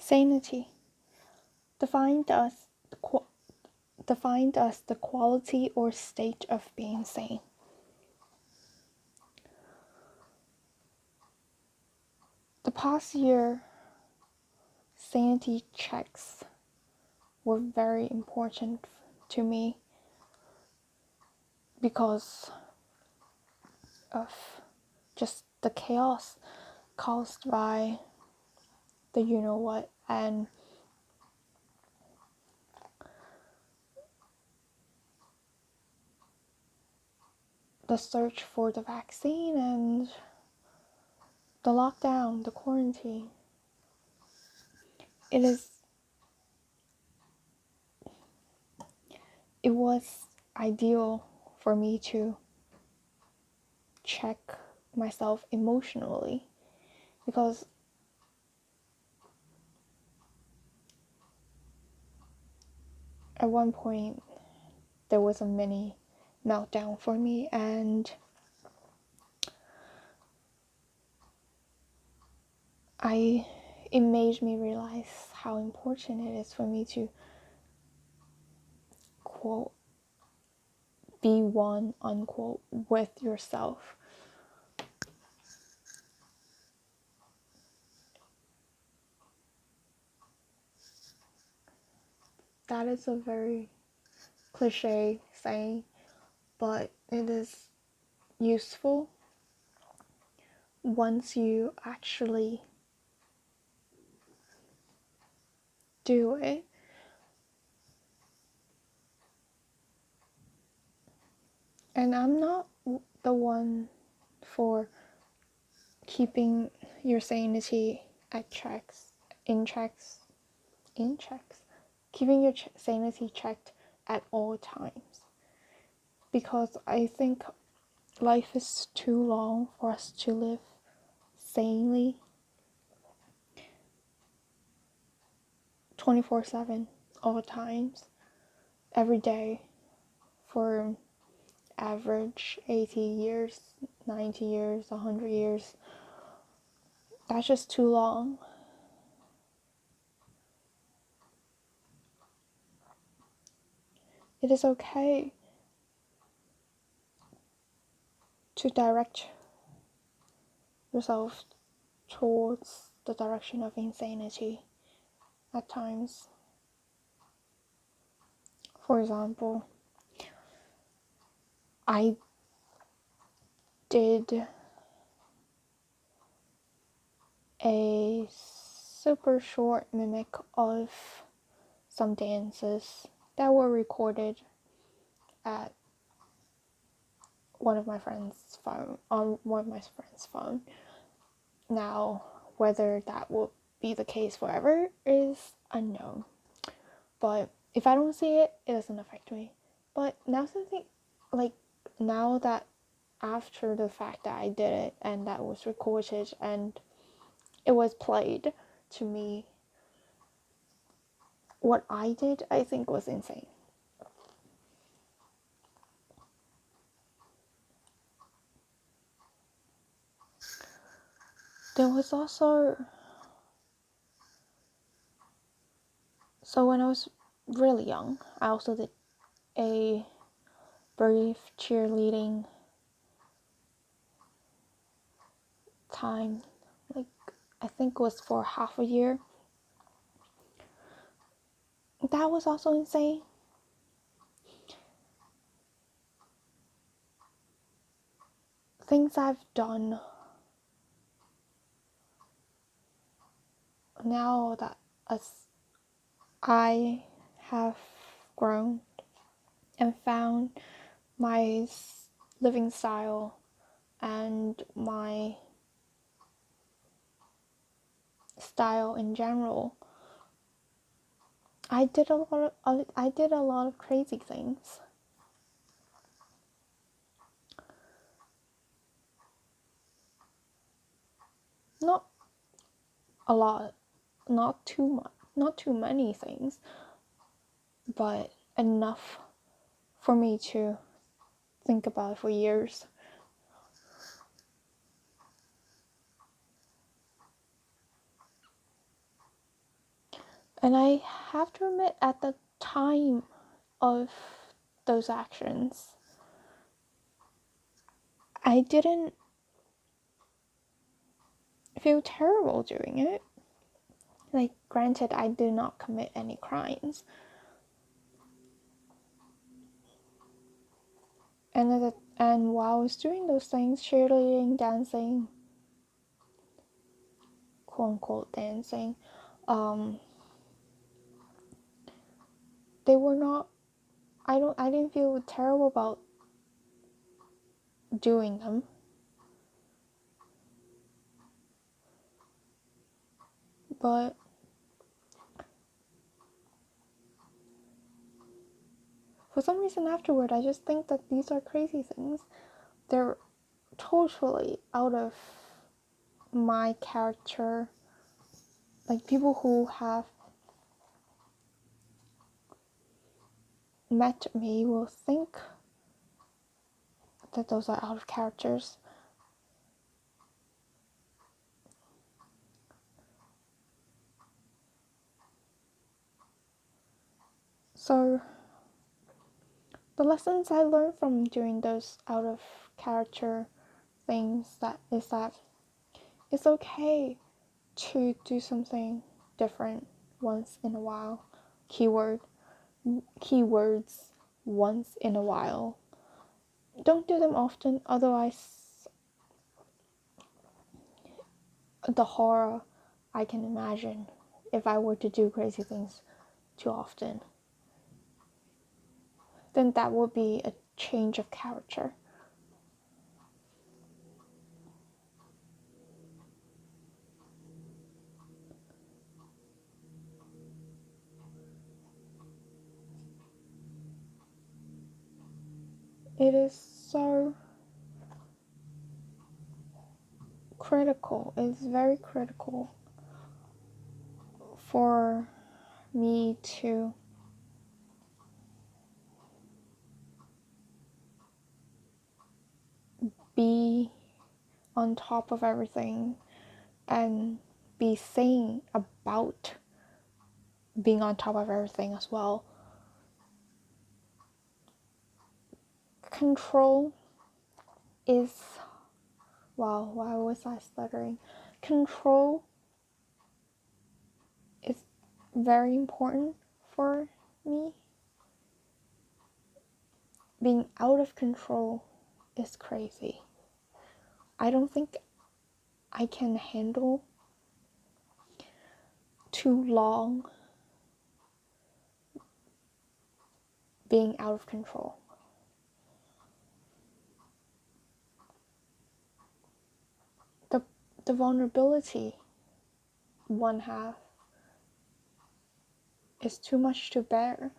Sanity, defined as the quality or state of being sane. The past year, sanity checks were very important to me because of just the chaos caused by the you-know-what and the search for the vaccine and the lockdown, the quarantine. It was ideal for me to check myself emotionally because at one point there was a mini meltdown for me, and it made me realize how important it is for me to, quote, be one, unquote, with yourself. That is a very cliche saying, but it is useful once you actually do it. And I'm not the one for keeping your sanity in checks, keeping your sanity checked at all times, because I think life is too long for us to live sanely 24/7 all times, every day, for average 80 years, 90 years, 100 years. That's just too long. It is okay to direct yourself towards the direction of insanity at times. For example, I did a super short mimic of some dances that were recorded at on one of my friend's phone. Now, whether that will be the case forever is unknown. But if I don't see it, it doesn't affect me. But now that after the fact that I did it and that was recorded and it was played to me, what I did, I think, was insane. There was also, so when I was really young, I also did a brief cheerleading time, I think it was for half a year. That was also insane. Things I've done now that as I have grown and found my living style and my style in general, I did a lot of crazy things. Not a lot, not too many things, but enough for me to think about it for years. And I have to admit, at the time of those actions, I didn't feel terrible doing it. Like, granted, I did not commit any crimes. And while I was doing those things, cheerleading, dancing, quote unquote dancing, they were not, I didn't feel terrible about doing them. But for some reason afterward, I just think that these are crazy things. They're totally out of my character. Like, people who have met me will think that those are out of characters. So the lessons I learned from doing those out of character things is that it's okay to do something different once in a while. Keywords once in a while. Don't do them often, otherwise the horror I can imagine if I were to do crazy things too often, then that would be a change of character. It is so critical. It's very critical for me to be on top of everything and be sane about being on top of everything as well. Control is, wow, why was I stuttering? Control is very important for me. Being out of control is crazy. I don't think I can handle too long being out of control. The vulnerability one has is too much to bear.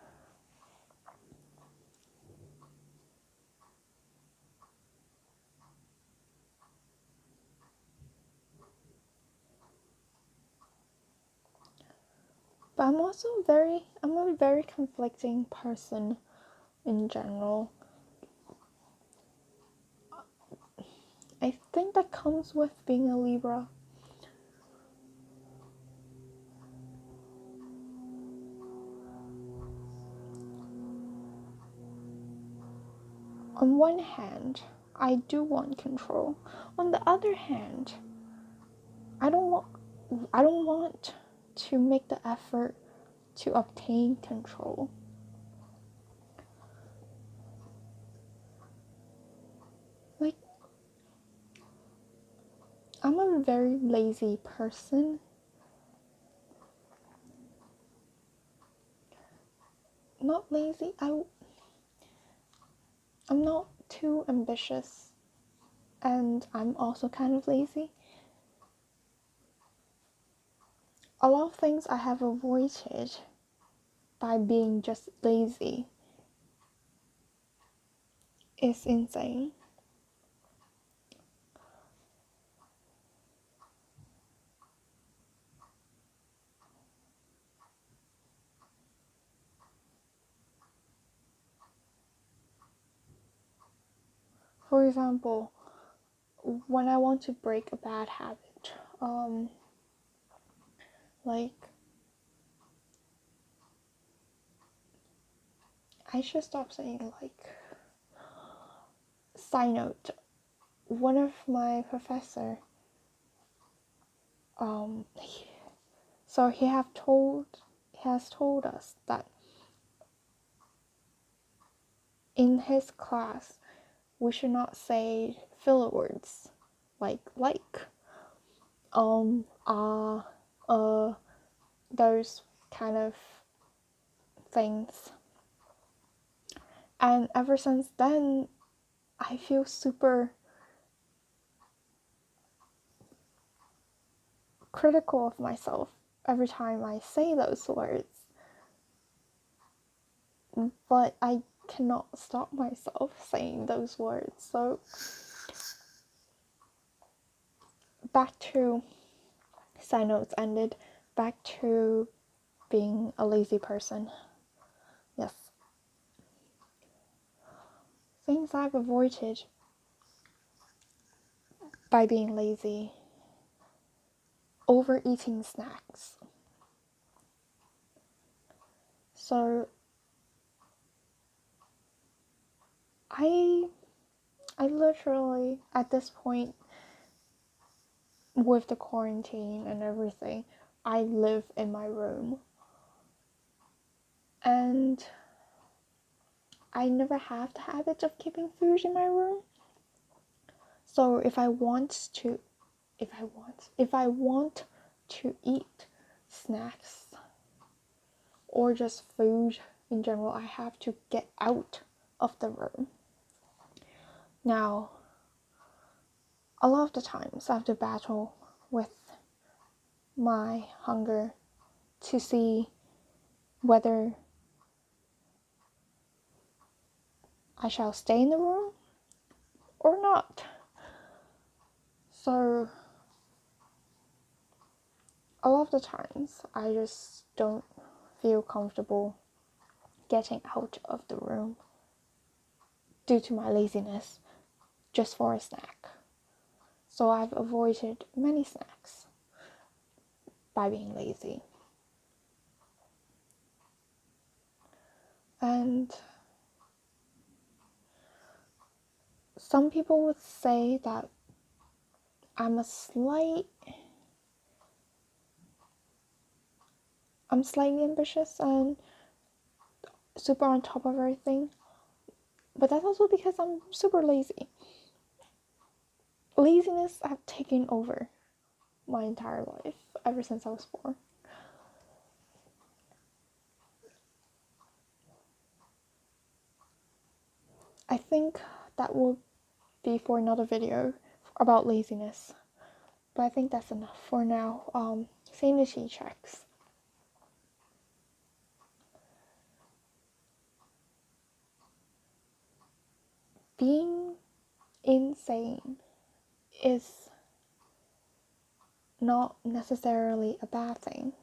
But I'm a very conflicting person in general. I think that comes with being a Libra. On one hand, I do want control. On the other hand, I don't want to make the effort to obtain control. Like, I'm a very lazy person. Not lazy, I'm not too ambitious, and I'm also kind of lazy. A lot of things I have avoided by being just lazy is insane. For example, when I want to break a bad habit, like I should stop saying side note, one of my professor, so he has told us that in his class we should not say filler words like those kind of things. And ever since then, I feel super critical of myself every time I say those words. But I cannot stop myself saying those words. So back to side notes ended. Back to being a lazy person. Yes. Things I've avoided by being lazy. Overeating snacks. So I literally, at this point, with the quarantine and everything, I live in my room. And I never have the habit of keeping food in my room. So if I want to eat snacks or just food in general, I have to get out of the room. Now, a lot of the times I have to battle with my hunger to see whether I shall stay in the room or not. So a lot of the times I just don't feel comfortable getting out of the room due to my laziness just for a snack. So I've avoided many snacks by being lazy. And some people would say that I'm slightly ambitious and super on top of everything. But that's also because I'm super lazy. Laziness has taken over my entire life ever since I was 4. I think that will be for another video about laziness. But I think that's enough for now. Sanity checks. Being insane is not necessarily a bad thing.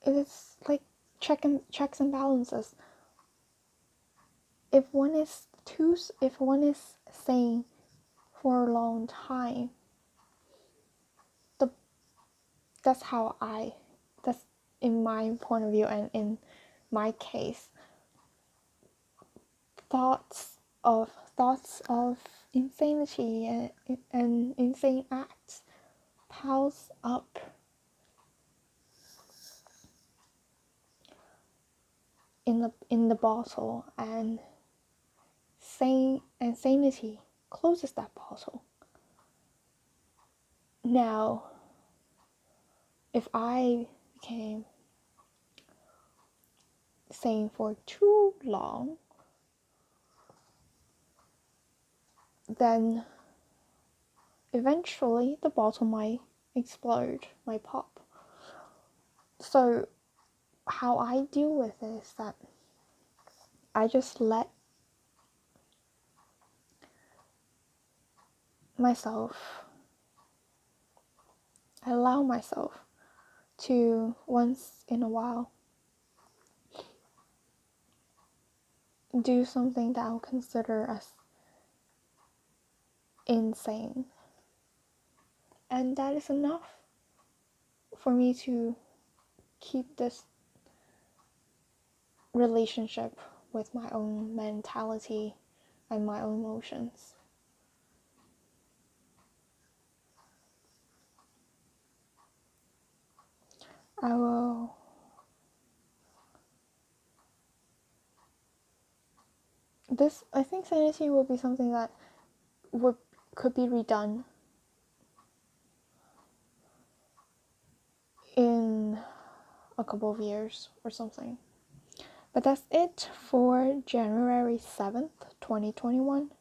It is like checks and balances. If one is sane for a long time, that's in my point of view and in my case, thoughts of insanity and insane acts piles up in the bottle, and sanity closes that bottle. Now, if I became sane for too long, then eventually the bottle might explode, might pop. So how I deal with it is that I just let allow myself to once in a while do something that I'll consider as insane. And that is enough for me to keep this relationship with my own mentality and my own emotions. I think sanity will be something that could be redone in a couple of years or something. But that's it for January 7th, 2021.